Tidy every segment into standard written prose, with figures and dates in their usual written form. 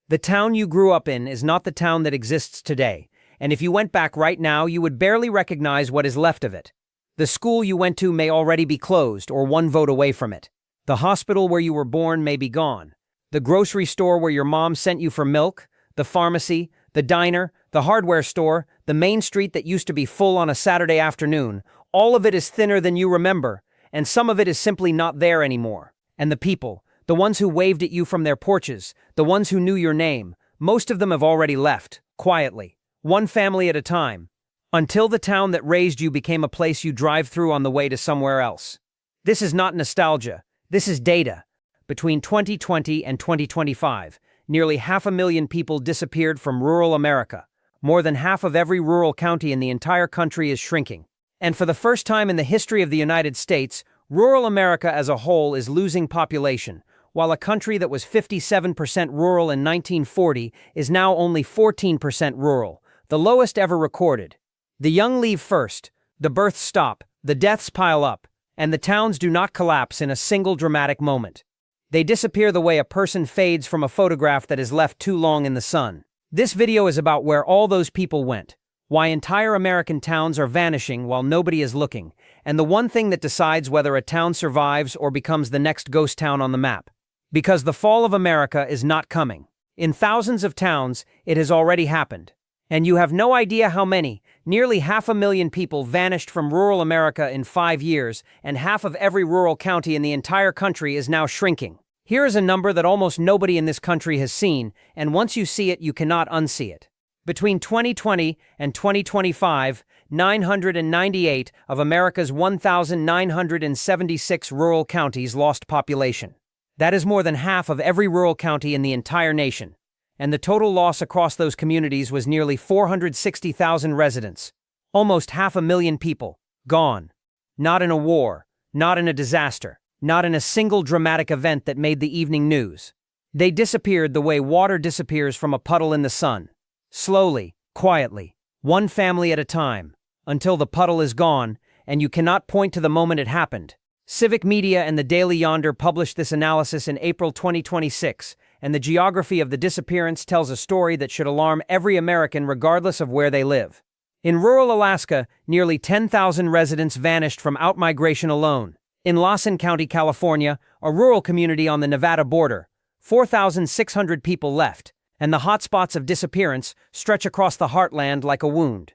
The town you grew up in is not the town that exists today, and if you went back right now, you would barely recognize what is left of it. The school you went to may already be closed or one vote away from it. The hospital where you were born may be gone. The grocery store where your mom sent you for milk, the pharmacy, the diner, the hardware store, the main street that used to be full on a Saturday afternoon, all of it is thinner than you remember, and some of it is simply not there anymore. And the people, the ones who waved at you from their porches, the ones who knew your name, most of them have already left, quietly, one family at a time, until the town that raised you became a place you drive through on the way to somewhere else. This is not nostalgia, this is data. Between 2020 and 2025, nearly 500,000 people disappeared from rural America. More than half of every rural county in the entire country is shrinking. And for the first time in the history of the United States, rural America as a whole is losing population, while a country that was 57% rural in 1940 is now only 14% rural, the lowest ever recorded. The young leave first, the births stop, the deaths pile up, and the towns do not collapse in a single dramatic moment. They disappear the way a person fades from a photograph that is left too long in the sun. This video is about where all those people went, why entire American towns are vanishing while nobody is looking, and the one thing that decides whether a town survives or becomes the next ghost town on the map. Because the fall of America is not coming. In thousands of towns, it has already happened. And you have no idea how many, nearly 500,000 people vanished from rural America in 5 years, and half of every rural county in the entire country is now shrinking. Here is a number that almost nobody in this country has seen, and once you see it, you cannot unsee it. Between 2020 and 2025, 998 of America's 1,976 rural counties lost population. That is more than half of every rural county in the entire nation. And the total loss across those communities was nearly 460,000 residents. Almost 500,000 people, gone. Not in a war, not in a disaster, not in a single dramatic event that made the evening news. They disappeared the way water disappears from a puddle in the sun. Slowly, quietly, one family at a time, until the puddle is gone, and you cannot point to the moment it happened. Civic Media and the Daily Yonder published this analysis in April 2026, and the geography of the disappearance tells a story that should alarm every American regardless of where they live. In rural Alaska, nearly 10,000 residents vanished from outmigration alone. In Lawson County, California, a rural community on the Nevada border, 4,600 people left, and the hotspots of disappearance stretch across the heartland like a wound.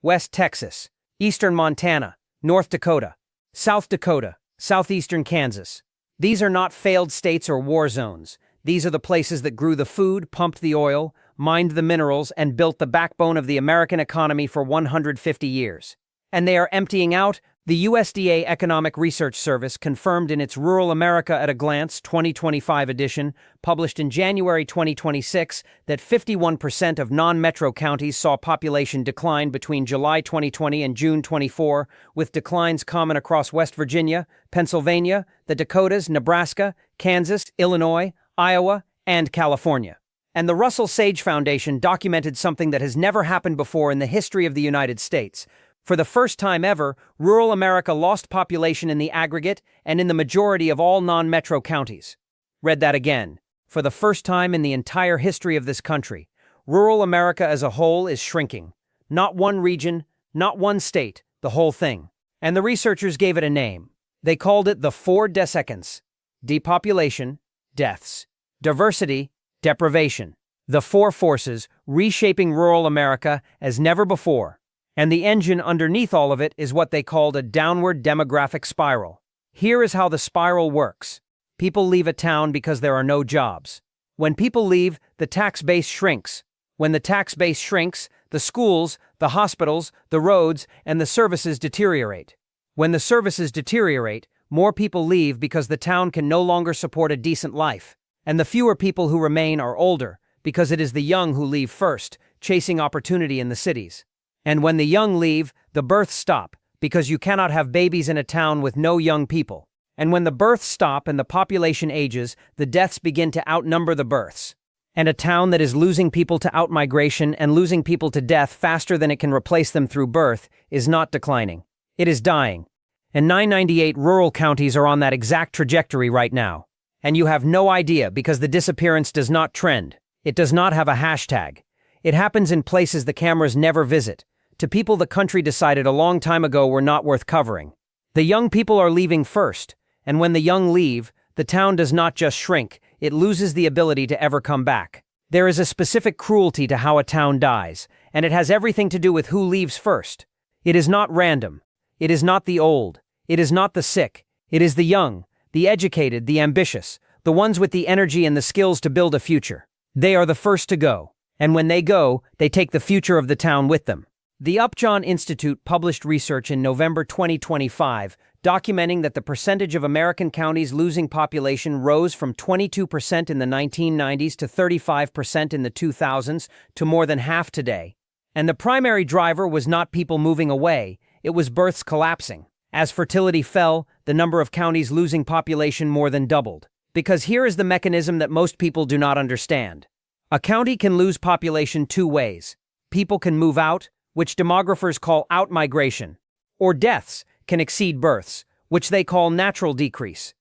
West Texas, eastern Montana, North Dakota, South Dakota, southeastern Kansas. These are not failed states or war zones. These are the places that grew the food, pumped the oil, mined the minerals, and built the backbone of the American economy for 150 years. And they are emptying out. The USDA Economic Research Service confirmed in its Rural America at a Glance 2025 edition, published in January 2026, that 51% of non-metro counties saw population decline between July 2020 and June 24, with declines common across West Virginia, Pennsylvania, the Dakotas, Nebraska, Kansas, Illinois, Iowa, and California. And the Russell Sage Foundation documented something that has never happened before in the history of the United States. For the first time ever, rural America lost population in the aggregate and in the majority of all non-metro counties. Read that again. For the first time in the entire history of this country, rural America as a whole is shrinking. Not one region, not one state, the whole thing. And the researchers gave it a name. They called it the 4 dececcants: depopulation, deaths, diversity, deprivation. The 4 forces reshaping rural America as never before. And the engine underneath all of it is what they called a downward demographic spiral. Here is how the spiral works. People leave a town because there are no jobs. When people leave, the tax base shrinks. When the tax base shrinks, the schools, the hospitals, the roads, and the services deteriorate. When the services deteriorate, more people leave because the town can no longer support a decent life. And the fewer people who remain are older, because it is the young who leave first, chasing opportunity in the cities. And when the young leave, the births stop, because you cannot have babies in a town with no young people. And when the births stop and the population ages, the deaths begin to outnumber the births. And a town that is losing people to outmigration and losing people to death faster than it can replace them through birth is not declining. It is dying. And 998 rural counties are on that exact trajectory right now. And you have no idea because the disappearance does not trend. It does not have a hashtag. It happens in places the cameras never visit, to people the country decided a long time ago were not worth covering. The young people are leaving first, and when the young leave, the town does not just shrink, it loses the ability to ever come back. There is a specific cruelty to how a town dies, and it has everything to do with who leaves first. It is not random. It is not the old. It is not the sick. It is the young, the educated, the ambitious, the ones with the energy and the skills to build a future. They are the first to go, and when they go, they take the future of the town with them. The Upjohn Institute published research in November 2025 documenting that the percentage of American counties losing population rose from 22% in the 1990s to 35% in the 2000s to more than half today. And the primary driver was not people moving away, it was births collapsing. As fertility fell, the number of counties losing population more than doubled. Because here is the mechanism that most people do not understand. A county can lose population two ways. People can move out, which demographers call outmigration, or deaths can exceed births, which they call natural decrease.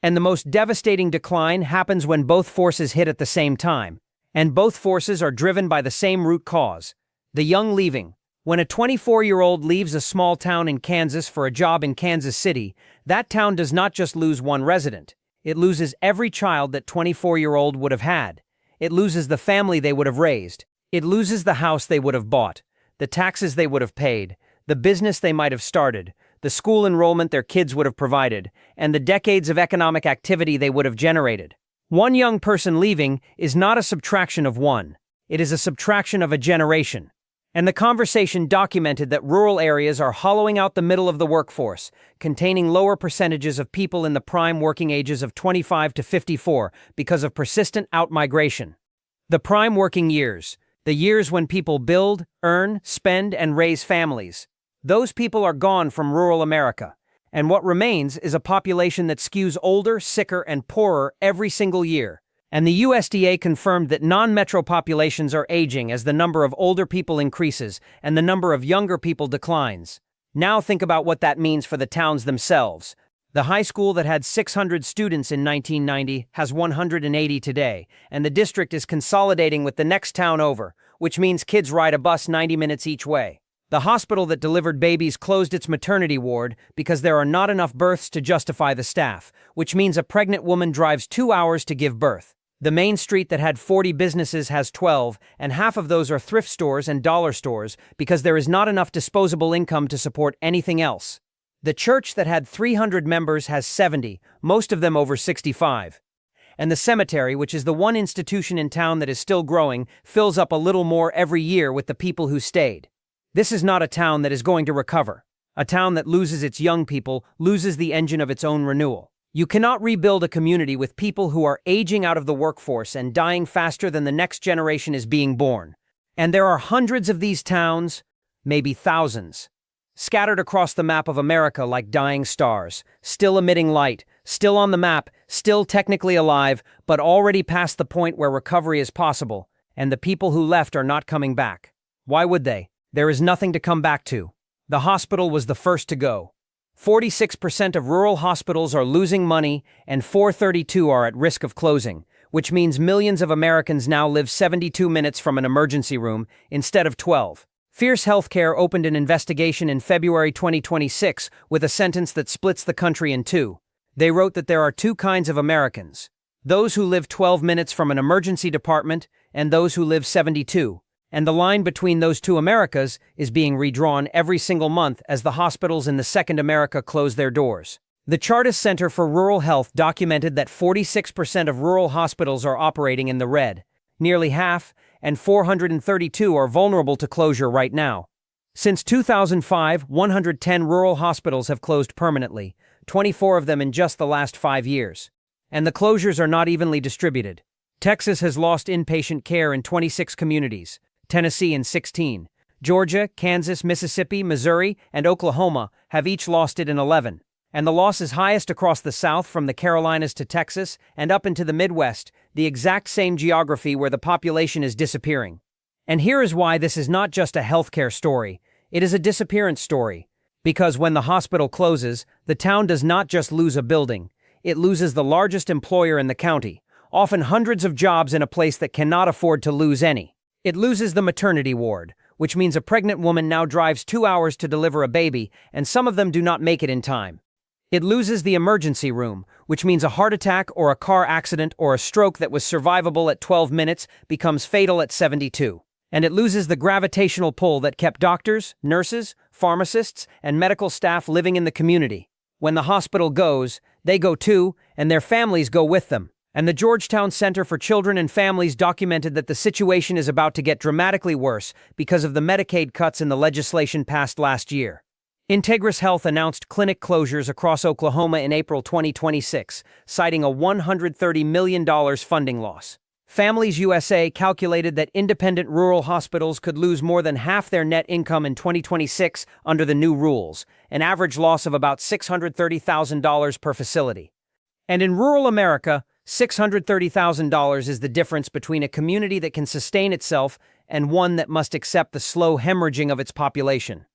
And the most devastating decline happens when both forces hit at the same time, and both forces are driven by the same root cause, the young leaving. When a 24-year-old leaves a small town in Kansas for a job in Kansas City, that town does not just lose one resident. It loses every child that 24-year-old would have had. It loses the family they would have raised. It loses the house they would have bought, the taxes they would have paid, the business they might have started, the school enrollment their kids would have provided, and the decades of economic activity they would have generated. One young person leaving is not a subtraction of one. It is a subtraction of a generation. And the conversation documented that rural areas are hollowing out the middle of the workforce, containing lower percentages of people in the prime working ages of 25 to 54 because of persistent outmigration. The prime working years, the years when people build, earn, spend, and raise families. Those people are gone from rural America, and what remains is a population that skews older, sicker, and poorer every single year. And the USDA confirmed that non-metro populations are aging as the number of older people increases and the number of younger people declines. Now think about what that means for the towns themselves. The high school that had 600 students in 1990 has 180 today, and the district is consolidating with the next town over, which means kids ride a bus 90 minutes each way. The hospital that delivered babies closed its maternity ward because there are not enough births to justify the staff, which means a pregnant woman drives 2 hours to give birth. The main street that had 40 businesses has 12, and half of those are thrift stores and dollar stores because there is not enough disposable income to support anything else. The church that had 300 members has 70, most of them over 65. And the cemetery, which is the one institution in town that is still growing, fills up a little more every year with the people who stayed. This is not a town that is going to recover. A town that loses its young people loses the engine of its own renewal. You cannot rebuild a community with people who are aging out of the workforce and dying faster than the next generation is being born. And there are hundreds of these towns, maybe thousands, scattered across the map of America like dying stars, still emitting light, still on the map, still technically alive, but already past the point where recovery is possible, and the people who left are not coming back. Why would they? There is nothing to come back to. The hospital was the first to go. 46% of rural hospitals are losing money, and 432 are at risk of closing, which means millions of Americans now live 72 minutes from an emergency room instead of 12. Fierce Healthcare opened an investigation in February 2026 with a sentence that splits the country in two. They wrote that there are two kinds of Americans: those who live 12 minutes from an emergency department and those who live 72. And the line between those two Americas is being redrawn every single month as the hospitals in the second America close their doors. The Chartis Center for Rural Health documented that 46% of rural hospitals are operating in the red, nearly half, and 432 are vulnerable to closure right now. Since 2005, 110 rural hospitals have closed permanently, 24 of them in just the last 5 years. And the closures are not evenly distributed. Texas has lost inpatient care in 26 communities. Tennessee in 16. Georgia, Kansas, Mississippi, Missouri, and Oklahoma have each lost it in 11. And the loss is highest across the South from the Carolinas to Texas and up into the Midwest, the exact same geography where the population is disappearing. And here is why this is not just a healthcare story, it is a disappearance story. Because when the hospital closes, the town does not just lose a building, it loses the largest employer in the county, often hundreds of jobs in a place that cannot afford to lose any. It loses the maternity ward, which means a pregnant woman now drives 2 hours to deliver a baby, and some of them do not make it in time. It loses the emergency room, which means a heart attack or a car accident or a stroke that was survivable at 12 minutes becomes fatal at 72. And it loses the gravitational pull that kept doctors, nurses, pharmacists, and medical staff living in the community. When the hospital goes, they go too, and their families go with them. And the Georgetown Center for Children and Families documented that the situation is about to get dramatically worse because of the Medicaid cuts in the legislation passed last year. Integris Health announced clinic closures across Oklahoma in April 2026, citing a $130 million funding loss. Families USA calculated that independent rural hospitals could lose more than half their net income in 2026 under the new rules, an average loss of about $630,000 per facility. And in rural America, $630,000 is the difference between a community that can sustain itself and one that must accept the slow hemorrhaging of its population.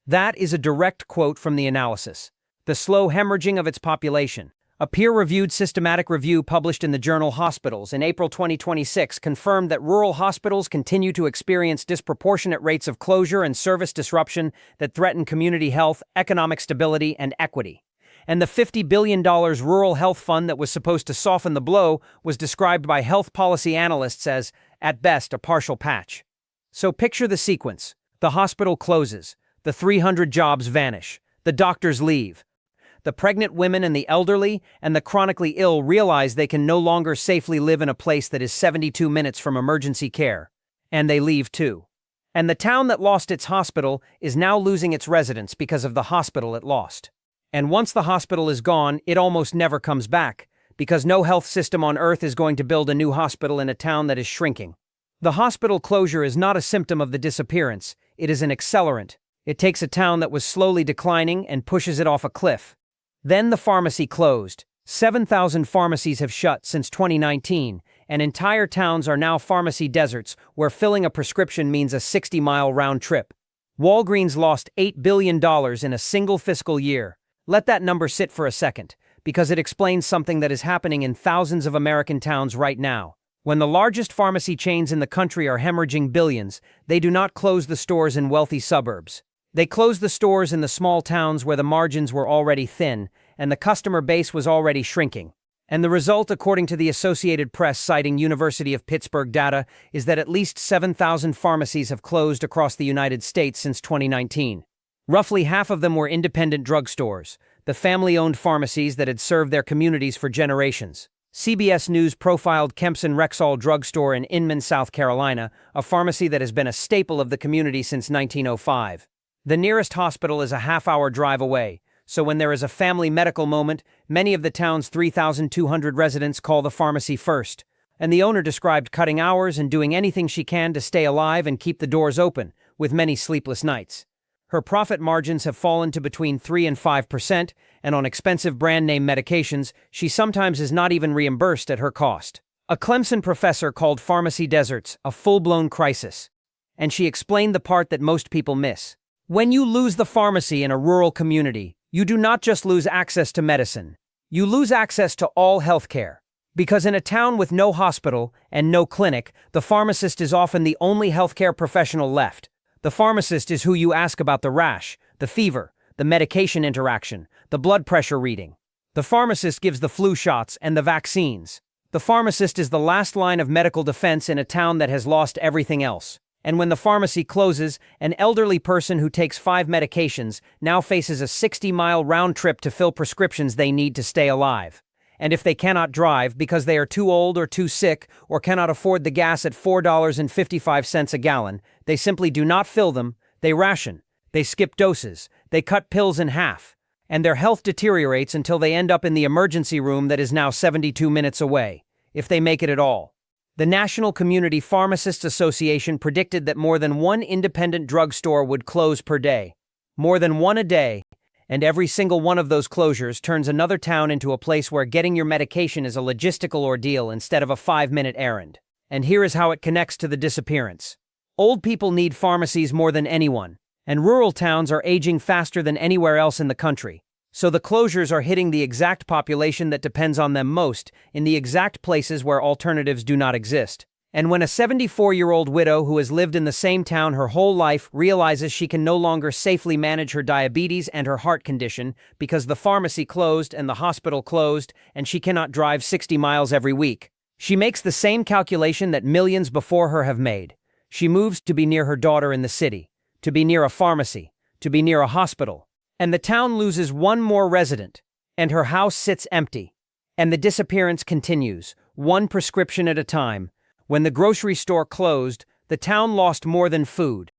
That is a direct quote from the analysis. The slow hemorrhaging of its population. A peer-reviewed systematic review published in the journal Hospitals in April 2026 confirmed that rural hospitals continue to experience disproportionate rates of closure and service disruption that threaten community health, economic stability, and equity. And the $50 billion Rural Health Fund that was supposed to soften the blow was described by health policy analysts as, at best, a partial patch. So picture the sequence. The hospital closes. The 300 jobs vanish. The doctors leave. The pregnant women and the elderly and the chronically ill realize they can no longer safely live in a place that is 72 minutes from emergency care. And they leave too. And the town that lost its hospital is now losing its residents because of the hospital it lost. And once the hospital is gone, it almost never comes back, because no health system on earth is going to build a new hospital in a town that is shrinking. The hospital closure is not a symptom of the disappearance, it is an accelerant. It takes a town that was slowly declining and pushes it off a cliff. Then the pharmacy closed. 7,000 pharmacies have shut since 2019, and entire towns are now pharmacy deserts where filling a prescription means a 60-mile round trip. Walgreens lost $8 billion in a single fiscal year. Let that number sit for a second, because it explains something that is happening in thousands of American towns right now. When the largest pharmacy chains in the country are hemorrhaging billions, they do not close the stores in wealthy suburbs. They closed the stores in the small towns where the margins were already thin and the customer base was already shrinking. And the result, according to the Associated Press citing University of Pittsburgh data, is that at least 7,000 pharmacies have closed across the United States since 2019. Roughly half of them were independent drugstores, the family-owned pharmacies that had served their communities for generations. CBS News profiled Kempson Rexall Drugstore in Inman, South Carolina, a pharmacy that has been a staple of the community since 1905. The nearest hospital is a half-hour drive away, so when there is a family medical moment, many of the town's 3,200 residents call the pharmacy first. And the owner described cutting hours and doing anything she can to stay alive and keep the doors open, with many sleepless nights. Her profit margins have fallen to between 3 and 5%, and on expensive brand-name medications, she sometimes is not even reimbursed at her cost. A Clemson professor called pharmacy deserts a full-blown crisis, and she explained the part that most people miss. When you lose the pharmacy in a rural community, you do not just lose access to medicine. You lose access to all healthcare. Because in a town with no hospital and no clinic, the pharmacist is often the only healthcare professional left. The pharmacist is who you ask about the rash, the fever, the medication interaction, the blood pressure reading. The pharmacist gives the flu shots and the vaccines. The pharmacist is the last line of medical defense in a town that has lost everything else. And when the pharmacy closes, an elderly person who takes 5 medications now faces a 60-mile round trip to fill prescriptions they need to stay alive. And if they cannot drive because they are too old or too sick or cannot afford the gas at $4.55 a gallon, they simply do not fill them, they ration, they skip doses, they cut pills in half, and their health deteriorates until they end up in the emergency room that is now 72 minutes away, if they make it at all. The National Community Pharmacists Association predicted that more than 1 independent drugstore would close per day. More than 1 a day, and every single one of those closures turns another town into a place where getting your medication is a logistical ordeal instead of a 5-minute errand. And here is how it connects to the disappearance. Old people need pharmacies more than anyone, and rural towns are aging faster than anywhere else in the country. So the closures are hitting the exact population that depends on them most, in the exact places where alternatives do not exist. And when a 74-year-old widow who has lived in the same town her whole life realizes she can no longer safely manage her diabetes and her heart condition because the pharmacy closed and the hospital closed and she cannot drive 60 miles every week, she makes the same calculation that millions before her have made. She moves to be near her daughter in the city, to be near a pharmacy, to be near a hospital. And the town loses one more resident, and her house sits empty. And the disappearance continues, one prescription at a time. When the grocery store closed, the town lost more than food.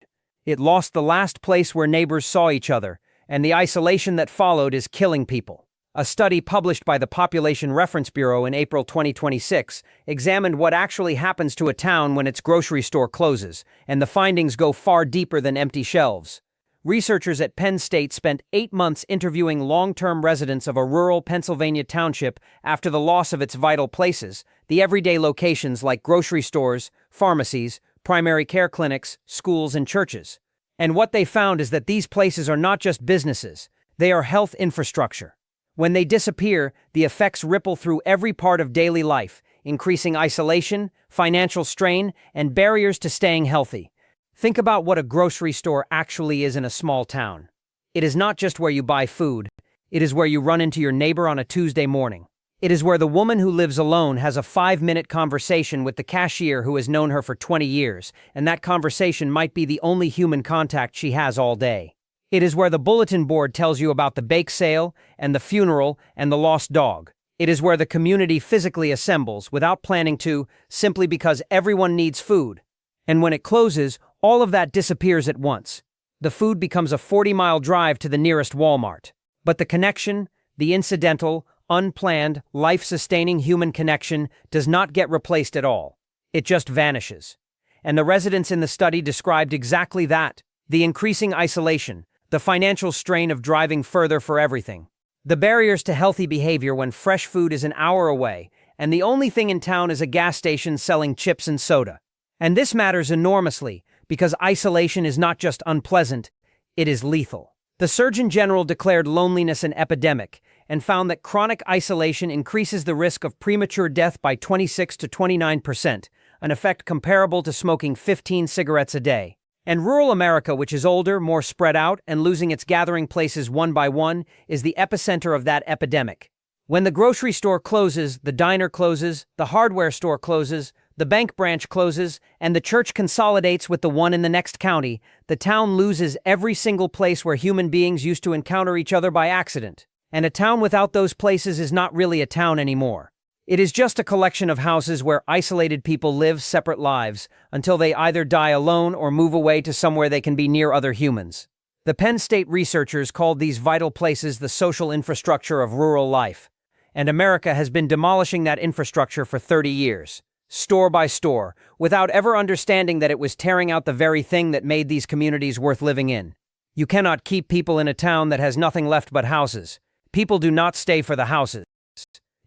It lost the last place where neighbors saw each other, and the isolation that followed is killing people. A study published by the Population Reference Bureau in April 2026 examined what actually happens to a town when its grocery store closes, and the findings go far deeper than empty shelves. Researchers at Penn State spent 8 months interviewing long-term residents of a rural Pennsylvania township after the loss of its vital places, the everyday locations like grocery stores, pharmacies, primary care clinics, schools, and churches. And what they found is that these places are not just businesses, they are health infrastructure. When they disappear, the effects ripple through every part of daily life, increasing isolation, financial strain, and barriers to staying healthy. Think about what a grocery store actually is in a small town. It is not just where you buy food. It is where you run into your neighbor on a Tuesday morning. It is where the woman who lives alone has a 5-minute conversation with the cashier who has known her for 20 years, and that conversation might be the only human contact she has all day. It is where the bulletin board tells you about the bake sale and the funeral and the lost dog. It is where the community physically assembles without planning to, simply because everyone needs food. And when it closes, all of that disappears at once. The food becomes a 40-mile drive to the nearest Walmart. But the connection, the incidental, unplanned, life-sustaining human connection does not get replaced at all. It just vanishes. And the residents in the study described exactly that: the increasing isolation, the financial strain of driving further for everything, the barriers to healthy behavior when fresh food is an hour away, and the only thing in town is a gas station selling chips and soda. And this matters enormously, because isolation is not just unpleasant, it is lethal. The Surgeon General declared loneliness an epidemic and found that chronic isolation increases the risk of premature death by 26 to 29%, an effect comparable to smoking 15 cigarettes a day. And rural America, which is older, more spread out, and losing its gathering places one by one, is the epicenter of that epidemic. When the grocery store closes, the diner closes, the hardware store closes, the bank branch closes, and the church consolidates with the one in the next county, the town loses every single place where human beings used to encounter each other by accident. And a town without those places is not really a town anymore. It is just a collection of houses where isolated people live separate lives until they either die alone or move away to somewhere they can be near other humans. The Penn State researchers called these vital places the social infrastructure of rural life. And America has been demolishing that infrastructure for 30 years. Store by store, without ever understanding that it was tearing out the very thing that made these communities worth living in. You cannot keep people in a town that has nothing left but houses. People do not stay for the houses.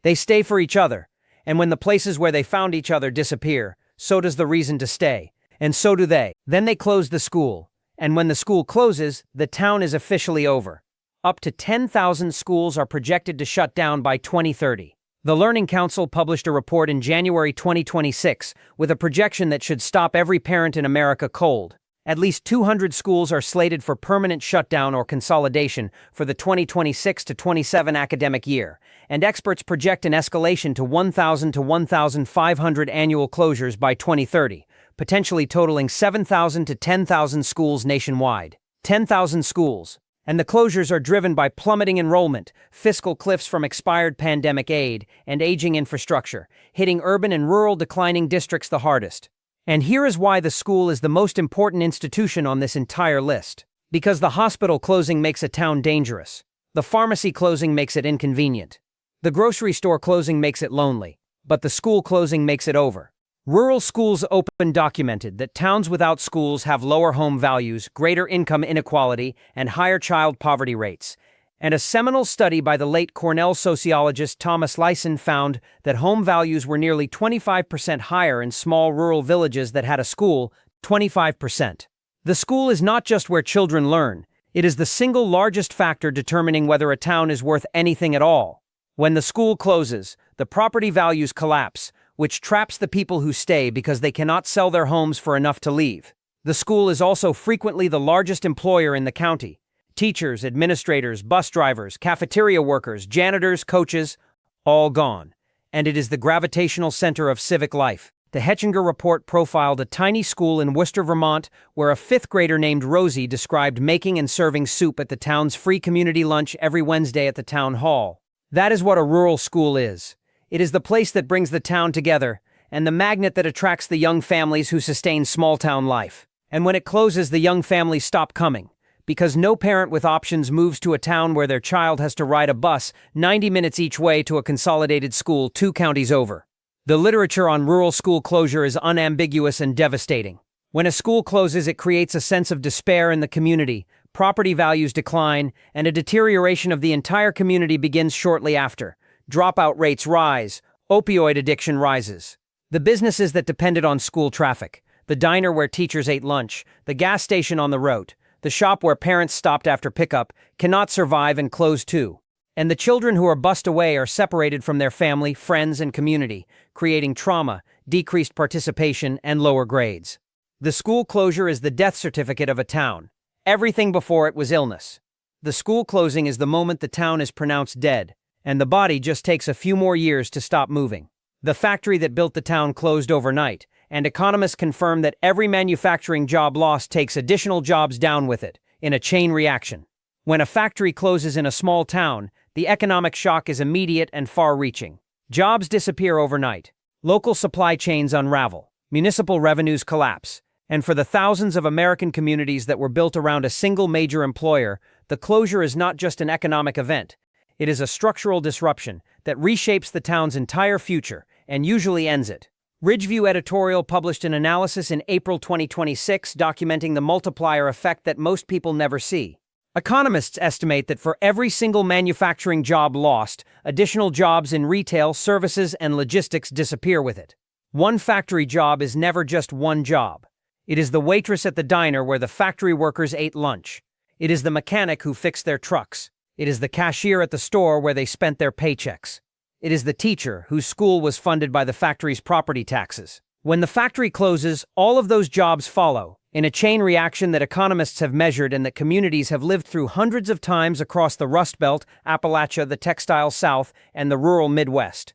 They stay for each other, and when the places where they found each other disappear, so does the reason to stay, and so do they. Then they close the school, and when the school closes, the town is officially over. Up to 10,000 schools are projected to shut down by 2030. The Learning Council published a report in January 2026 with a projection that should stop every parent in America cold. At least 200 schools are slated for permanent shutdown or consolidation for the 2026 to 27 academic year, and experts project an escalation to 1,000 to 1,500 annual closures by 2030, potentially totaling 7,000 to 10,000 schools nationwide. 10,000 schools. And the closures are driven by plummeting enrollment, fiscal cliffs from expired pandemic aid, and aging infrastructure, hitting urban and rural declining districts the hardest. And here is why the school is the most important institution on this entire list. Because the hospital closing makes a town dangerous. The pharmacy closing makes it inconvenient. The grocery store closing makes it lonely. But the school closing makes it over. Rural schools open documented that towns without schools have lower home values, greater income inequality, and higher child poverty rates. And a seminal study by the late Cornell sociologist Thomas Lysen found that home values were nearly 25% higher in small rural villages that had a school, 25%. The school is not just where children learn, It is the single largest factor determining whether a town is worth anything at all. When the school closes, the property values collapse, which traps the people who stay because they cannot sell their homes for enough to leave. The school is also frequently the largest employer in the county. Teachers, administrators, bus drivers, cafeteria workers, janitors, coaches, all gone. And it is the gravitational center of civic life. The Hetchinger report profiled a tiny school in Worcester, Vermont, where a fifth grader named Rosie described making and serving soup at the town's free community lunch every Wednesday at the town hall. That is what a rural school is. It is the place that brings the town together, and the magnet that attracts the young families who sustain small-town life. And when it closes, the young families stop coming, because no parent with options moves to a town where their child has to ride a bus 90 minutes each way to a consolidated school 2 counties over. The literature on rural school closure is unambiguous and devastating. When a school closes, it creates a sense of despair in the community, property values decline, and a deterioration of the entire community begins shortly after. Dropout rates rise, opioid addiction rises. The businesses that depended on school traffic, the diner where teachers ate lunch, the gas station on the road, the shop where parents stopped after pickup, cannot survive and close too. And the children who are bussed away are separated from their family, friends, and community, creating trauma, decreased participation, and lower grades. The school closure is the death certificate of a town. Everything before it was illness. The school closing is the moment the town is pronounced dead, and the body just takes a few more years to stop moving. The factory that built the town closed overnight, and economists confirm that every manufacturing job lost takes additional jobs down with it, in a chain reaction. When a factory closes in a small town, the economic shock is immediate and far-reaching. Jobs disappear overnight. Local supply chains unravel. Municipal revenues collapse. And for the thousands of American communities that were built around a single major employer, the closure is not just an economic event. It is a structural disruption that reshapes the town's entire future and usually ends it. Ridgeview editorial published an analysis in April 2026 documenting the multiplier effect that most people never see. Economists estimate that for every single manufacturing job lost, additional jobs in retail, services, and logistics disappear with it. One factory job is never just one job. It is the waitress at the diner where the factory workers ate lunch. It is the mechanic who fixed their trucks. It is the cashier at the store where they spent their paychecks. It is the teacher whose school was funded by the factory's property taxes. When the factory closes, all of those jobs follow, in a chain reaction that economists have measured and that communities have lived through hundreds of times across the Rust Belt, Appalachia, the textile South, and the rural Midwest.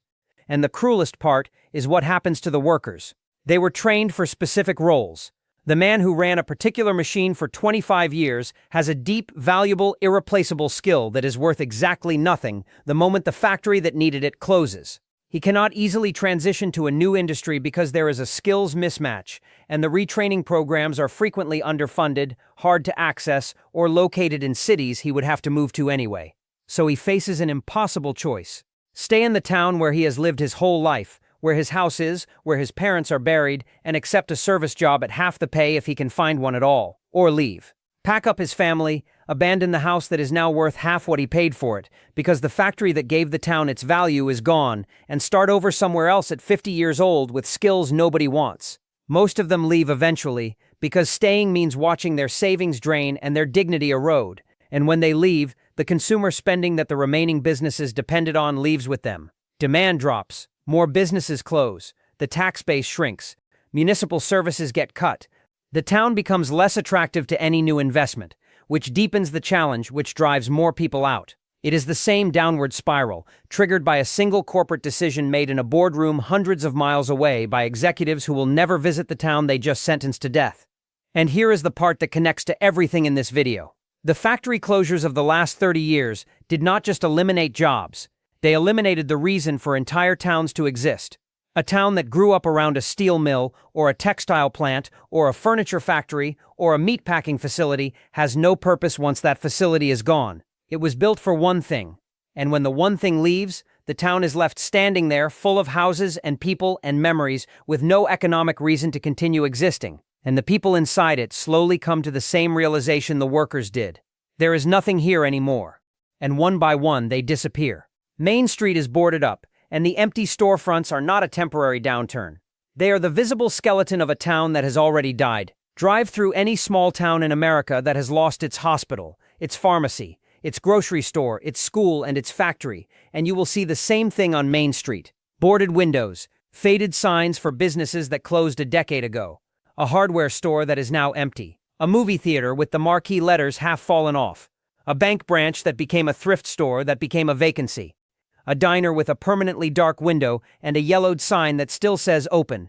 And the cruelest part is what happens to the workers. They were trained for specific roles. The man who ran a particular machine for 25 years has a deep, valuable, irreplaceable skill that is worth exactly nothing the moment the factory that needed it closes. He cannot easily transition to a new industry because there is a skills mismatch, and the retraining programs are frequently underfunded, hard to access, or located in cities he would have to move to anyway. So he faces an impossible choice. Stay in the town where he has lived his whole life, where his house is, where his parents are buried, and accept a service job at half the pay if he can find one at all, or leave. Pack up his family, abandon the house that is now worth half what he paid for it, because the factory that gave the town its value is gone, and start over somewhere else at 50 years old with skills nobody wants. Most of them leave eventually, because staying means watching their savings drain and their dignity erode, and when they leave, the consumer spending that the remaining businesses depended on leaves with them. Demand drops, more businesses close, the tax base shrinks, municipal services get cut. The town becomes less attractive to any new investment, which deepens the challenge, which drives more people out. It is the same downward spiral, triggered by a single corporate decision made in a boardroom hundreds of miles away by executives who will never visit the town they just sentenced to death. And here is the part that connects to everything in this video. The factory closures of the last 30 years did not just eliminate jobs, they eliminated the reason for entire towns to exist. A town that grew up around a steel mill, or a textile plant, or a furniture factory, or a meatpacking facility has no purpose once that facility is gone. It was built for one thing, and when the one thing leaves, the town is left standing there full of houses and people and memories with no economic reason to continue existing, and the people inside it slowly come to the same realization the workers did. There is nothing here anymore, and one by one they disappear. Main Street is boarded up, and the empty storefronts are not a temporary downturn. They are the visible skeleton of a town that has already died. Drive through any small town in America that has lost its hospital, its pharmacy, its grocery store, its school, and its factory, and you will see the same thing on Main Street. Boarded windows, faded signs for businesses that closed a decade ago, a hardware store that is now empty, a movie theater with the marquee letters half fallen off, a bank branch that became a thrift store that became a vacancy, a diner with a permanently dark window and a yellowed sign that still says open.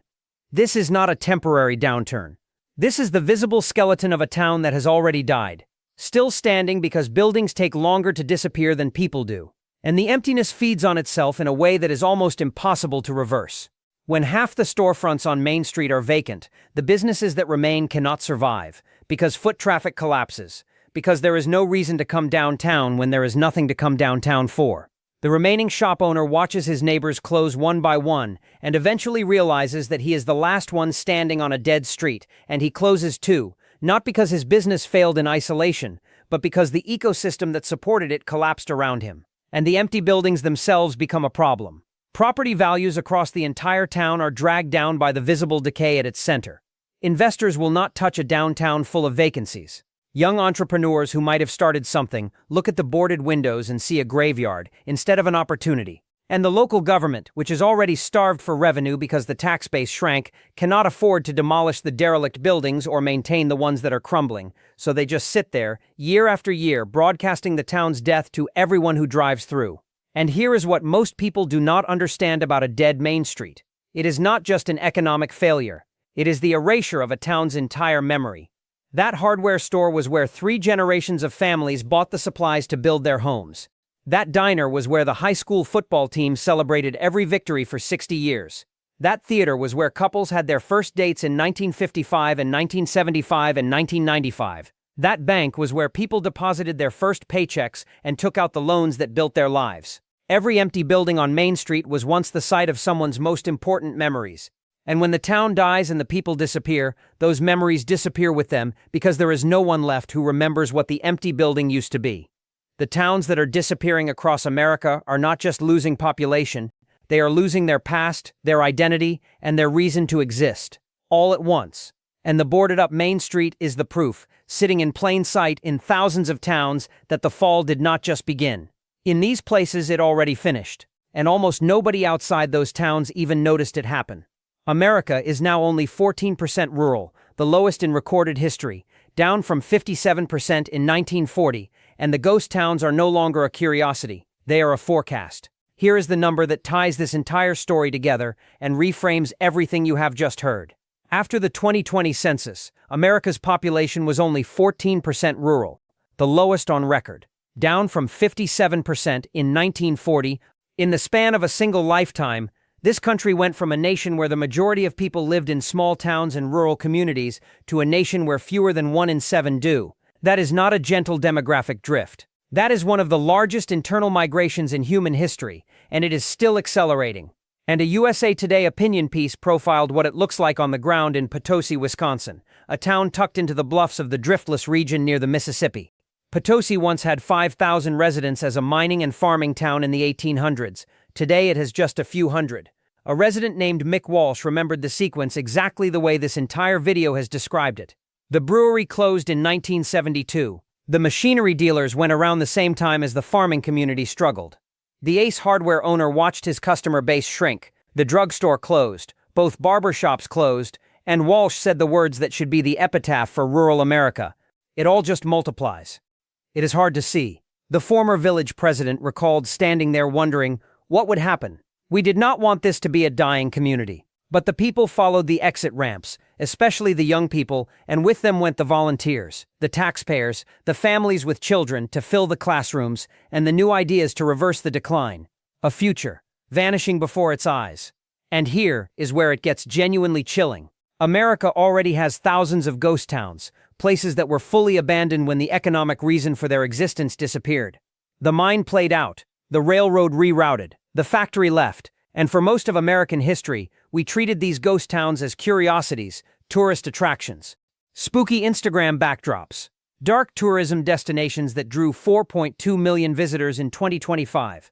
This is not a temporary downturn. This is the visible skeleton of a town that has already died, still standing because buildings take longer to disappear than people do. And the emptiness feeds on itself in a way that is almost impossible to reverse. When half the storefronts on Main Street are vacant, the businesses that remain cannot survive, because foot traffic collapses, because there is no reason to come downtown when there is nothing to come downtown for. The remaining shop owner watches his neighbors close one by one, and eventually realizes that he is the last one standing on a dead street, and he closes too, not because his business failed in isolation, but because the ecosystem that supported it collapsed around him. And the empty buildings themselves become a problem. Property values across the entire town are dragged down by the visible decay at its center. Investors will not touch a downtown full of vacancies. Young entrepreneurs who might have started something look at the boarded windows and see a graveyard instead of an opportunity. And the local government, which is already starved for revenue because the tax base shrank, cannot afford to demolish the derelict buildings or maintain the ones that are crumbling, so they just sit there, year after year, broadcasting the town's death to everyone who drives through. And here is what most people do not understand about a dead Main Street. It is not just an economic failure. It is the erasure of a town's entire memory. That hardware store was where 3 generations of families bought the supplies to build their homes. That diner was where the high school football team celebrated every victory for 60 years. That theater was where couples had their first dates in 1955 and 1975 and 1995. That bank was where people deposited their first paychecks and took out the loans that built their lives. Every empty building on Main Street was once the site of someone's most important memories. And when the town dies and the people disappear, those memories disappear with them because there is no one left who remembers what the empty building used to be. The towns that are disappearing across America are not just losing population, they are losing their past, their identity, and their reason to exist, all at once. And the boarded-up Main Street is the proof, sitting in plain sight in thousands of towns, that the fall did not just begin. In these places it already finished, and almost nobody outside those towns even noticed it happen. America is now only 14% rural, the lowest in recorded history, down from 57% in 1940, and the ghost towns are no longer a curiosity, they are a forecast. Here is the number that ties this entire story together and reframes everything you have just heard. After the 2020 census, America's population was only 14% rural, the lowest on record, down from 57% in 1940. In the span of a single lifetime, this country went from a nation where the majority of people lived in small towns and rural communities to a nation where fewer than 1 in 7 do. That is not a gentle demographic drift. That is one of the largest internal migrations in human history, and it is still accelerating. And a USA Today opinion piece profiled what it looks like on the ground in Potosi, Wisconsin, a town tucked into the bluffs of the driftless region near the Mississippi. Potosi once had 5,000 residents as a mining and farming town in the 1800s. Today it has just a few hundred. A resident named Mick Walsh remembered the sequence exactly the way this entire video has described it. The brewery closed in 1972. The machinery dealers went around the same time as the farming community struggled. The Ace Hardware owner watched his customer base shrink. The drugstore closed, both barbershops closed, and Walsh said the words that should be the epitaph for rural America. It all just multiplies. It is hard to see. The former village president recalled standing there wondering, what would happen? We did not want this to be a dying community. But the people followed the exit ramps, especially the young people, and with them went the volunteers, the taxpayers, the families with children to fill the classrooms, and the new ideas to reverse the decline. A future, vanishing before its eyes. And here is where it gets genuinely chilling. America already has thousands of ghost towns, places that were fully abandoned when the economic reason for their existence disappeared. The mine played out, the railroad rerouted, the factory left, and for most of American history, we treated these ghost towns as curiosities, tourist attractions, spooky Instagram backdrops, dark tourism destinations that drew 4.2 million visitors in 2025.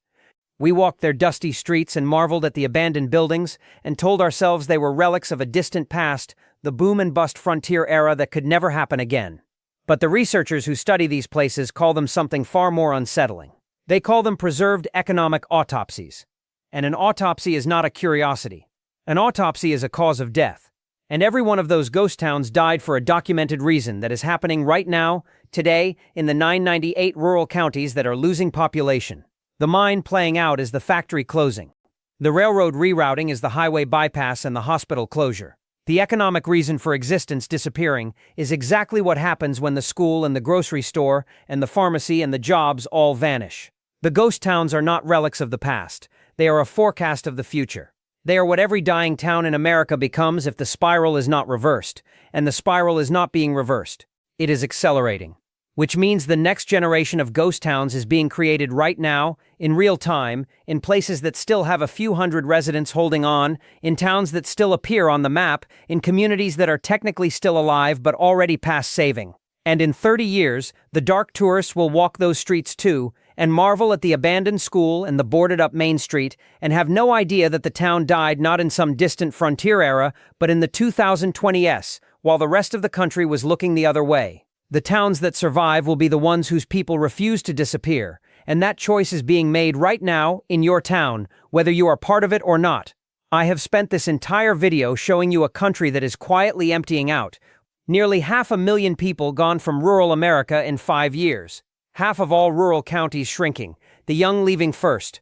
We walked their dusty streets and marveled at the abandoned buildings and told ourselves they were relics of a distant past, the boom and bust frontier era that could never happen again. But the researchers who study these places call them something far more unsettling. They call them preserved economic autopsies. And an autopsy is not a curiosity. An autopsy is a cause of death. And every one of those ghost towns died for a documented reason that is happening right now, today, in the 998 rural counties that are losing population. The mine playing out is the factory closing. The railroad rerouting is the highway bypass and the hospital closure. The economic reason for existence disappearing is exactly what happens when the school and the grocery store and the pharmacy and the jobs all vanish. The ghost towns are not relics of the past. They are a forecast of the future. They are what every dying town in America becomes if the spiral is not reversed, and the spiral is not being reversed. It is accelerating. Which means the next generation of ghost towns is being created right now, in real time, in places that still have a few hundred residents holding on, in towns that still appear on the map, in communities that are technically still alive but already past saving. And in 30 years, the dark tourists will walk those streets too, and marvel at the abandoned school and the boarded-up Main Street, and have no idea that the town died not in some distant frontier era, but in the 2020s, while the rest of the country was looking the other way. The towns that survive will be the ones whose people refuse to disappear, and that choice is being made right now, in your town, whether you are part of it or not. I have spent this entire video showing you a country that is quietly emptying out. Nearly 500,000 people gone from rural America in 5 years. Half of all rural counties shrinking, the young leaving first.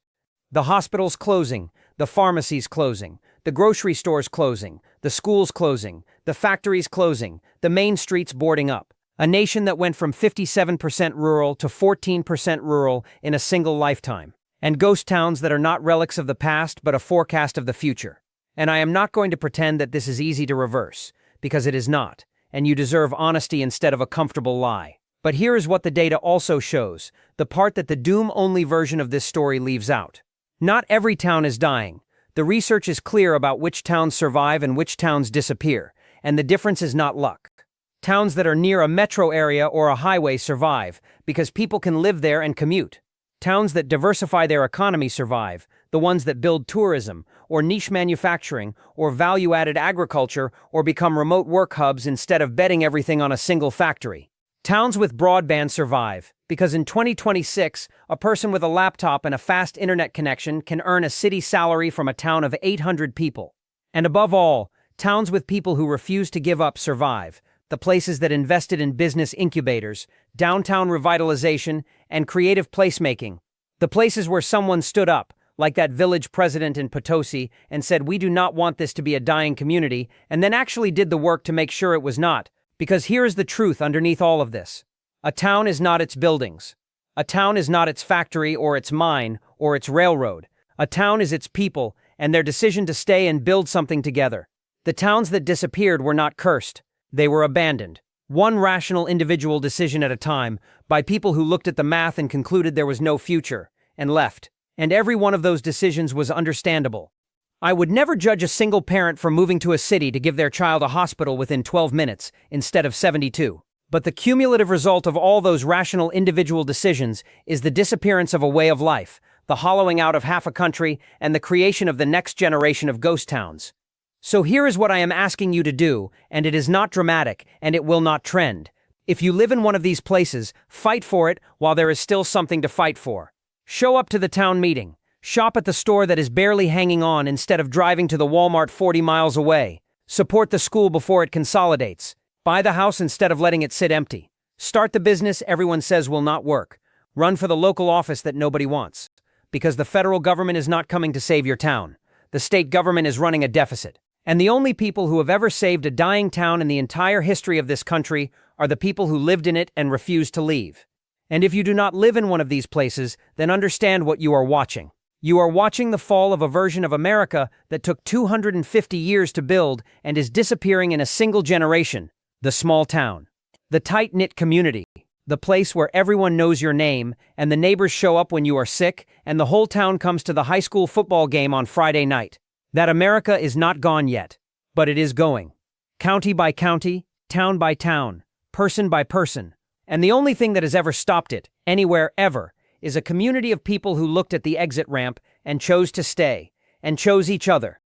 The hospitals closing, the pharmacies closing, the grocery stores closing, the schools closing, the factories closing, the main streets boarding up. A nation that went from 57% rural to 14% rural in a single lifetime. And ghost towns that are not relics of the past but a forecast of the future. And I am not going to pretend that this is easy to reverse, because it is not, and you deserve honesty instead of a comfortable lie. But here is what the data also shows, the part that the doom-only version of this story leaves out. Not every town is dying. The research is clear about which towns survive and which towns disappear, and the difference is not luck. Towns that are near a metro area or a highway survive, because people can live there and commute. Towns that diversify their economy survive, the ones that build tourism, or niche manufacturing, or value-added agriculture, or become remote work hubs instead of betting everything on a single factory. Towns with broadband survive, because in 2026, a person with a laptop and a fast internet connection can earn a city salary from a town of 800 people. And above all, towns with people who refuse to give up survive, the places that invested in business incubators, downtown revitalization, and creative placemaking. The places where someone stood up, like that village president in Potosi, and said, "We do not want this to be a dying community," and then actually did the work to make sure it was not. Because here is the truth underneath all of this. A town is not its buildings. A town is not its factory or its mine or its railroad. A town is its people and their decision to stay and build something together. The towns that disappeared were not cursed. They were abandoned. One rational individual decision at a time, by people who looked at the math and concluded there was no future, and left. And every one of those decisions was understandable. I would never judge a single parent for moving to a city to give their child a hospital within 12 minutes, instead of 72. But the cumulative result of all those rational individual decisions is the disappearance of a way of life, the hollowing out of half a country, and the creation of the next generation of ghost towns. So here is what I am asking you to do, and it is not dramatic, and it will not trend. If you live in one of these places, fight for it while there is still something to fight for. Show up to the town meeting. Shop at the store that is barely hanging on instead of driving to the Walmart 40 miles away. Support the school before it consolidates. Buy the house instead of letting it sit empty. Start the business everyone says will not work. Run for the local office that nobody wants. Because the federal government is not coming to save your town. The state government is running a deficit. And the only people who have ever saved a dying town in the entire history of this country are the people who lived in it and refused to leave. And if you do not live in one of these places, then understand what you are watching. You are watching the fall of a version of America that took 250 years to build and is disappearing in a single generation. The small town. The tight-knit community. The place where everyone knows your name, and the neighbors show up when you are sick, and the whole town comes to the high school football game on Friday night. That America is not gone yet, but it is going. County by county, town by town, person by person. And the only thing that has ever stopped it, anywhere ever, is a community of people who looked at the exit ramp and chose to stay, and chose each other.